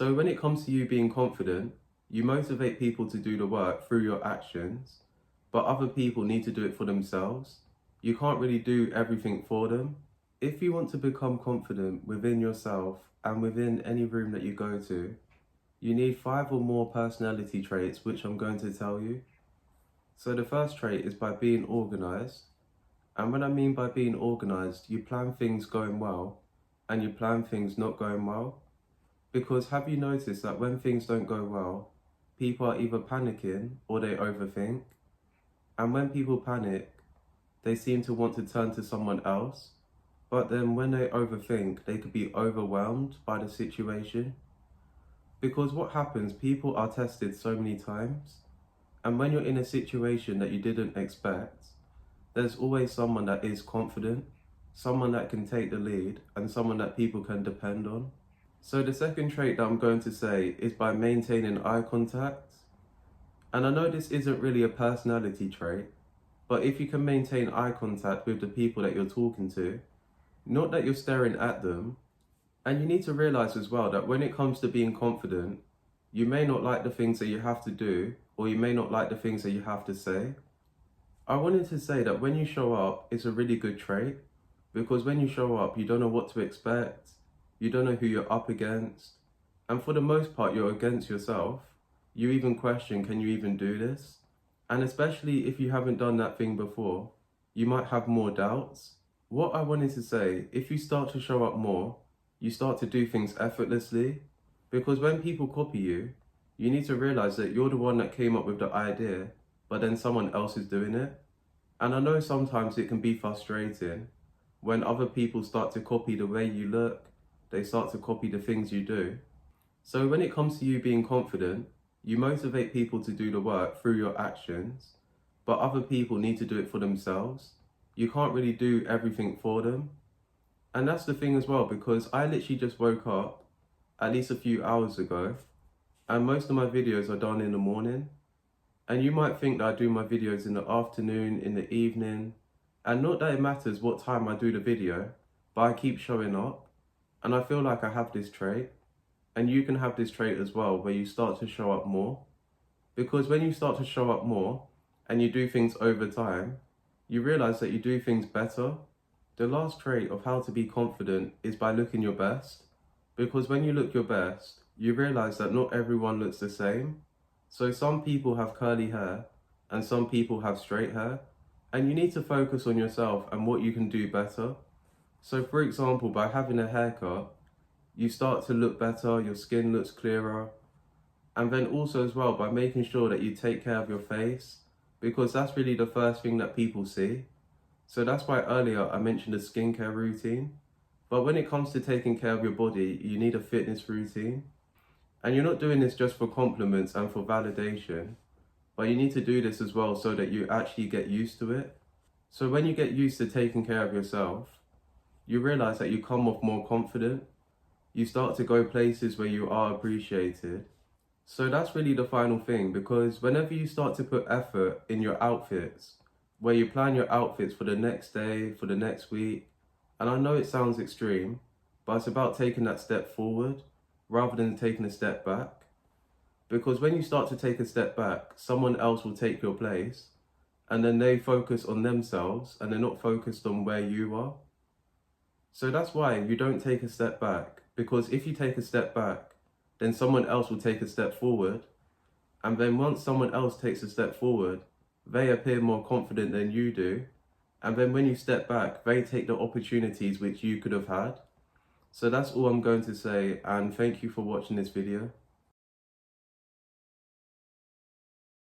So when it comes to you being confident, you motivate people to do the work through your actions, but other people need to do it for themselves. You can't really do everything for them. If you want to become confident within yourself and within any room that you go to, you need 5 or more personality traits, which I'm going to tell you. So the first trait is by being organized. And when I mean by being organized, you plan things going well and you plan things not going well. Because have you noticed that when things don't go well, people are either panicking or they overthink? And when people panic, they seem to want to turn to someone else. But then when they overthink, they could be overwhelmed by the situation. Because what happens, people are tested so many times. And when you're in a situation that you didn't expect, there's always someone that is confident, someone that can take the lead, and someone that people can depend on. So the second trait that I'm going to say is by maintaining eye contact. And I know this isn't really a personality trait, but if you can maintain eye contact with the people that you're talking to, not that you're staring at them, and you need to realize as well that when it comes to being confident, you may not like the things that you have to do, or you may not like the things that you have to say. I wanted to say that when you show up, it's a really good trait, because when you show up, you don't know what to expect, you don't know who you're up against, and for the most part, you're against yourself. You even question, can you even do this? And especially if you haven't done that thing before, you might have more doubts. What I wanted to say, if you start to show up more, you start to do things effortlessly, because when people copy you, you need to realize that you're the one that came up with the idea, but then someone else is doing it. And I know sometimes it can be frustrating when other people start to copy the way you look, they start to copy the things you do. So when it comes to you being confident, you motivate people to do the work through your actions, but other people need to do it for themselves. You can't really do everything for them. And that's the thing as well, because I literally just woke up at least a few hours ago, and most of my videos are done in the morning. And you might think that I do my videos in the afternoon, in the evening, and not that it matters what time I do the video, but I keep showing up. And I feel like I have this trait, and you can have this trait as well, where you start to show up more. Because when you start to show up more and you do things over time, you realize that you do things better. The last trait of how to be confident is by looking your best. Because when you look your best, you realize that not everyone looks the same. So some people have curly hair and some people have straight hair, and you need to focus on yourself and what you can do better. So for example, by having a haircut, you start to look better, your skin looks clearer. And then also as well, by making sure that you take care of your face, because that's really the first thing that people see. So that's why earlier I mentioned a skincare routine. But when it comes to taking care of your body, you need a fitness routine. And you're not doing this just for compliments and for validation, but you need to do this as well so that you actually get used to it. So when you get used to taking care of yourself, you realize that you come off more confident. You start to go places where you are appreciated. So that's really the final thing, because whenever you start to put effort in your outfits, where you plan your outfits for the next day, for the next week, and I know it sounds extreme, but it's about taking that step forward rather than taking a step back. Because when you start to take a step back, someone else will take your place, and then they focus on themselves and they're not focused on where you are. So that's why you don't take a step back, because if you take a step back, then someone else will take a step forward. And then once someone else takes a step forward, they appear more confident than you do. And then when you step back, they take the opportunities which you could have had. So that's all I'm going to say, and thank you for watching this video.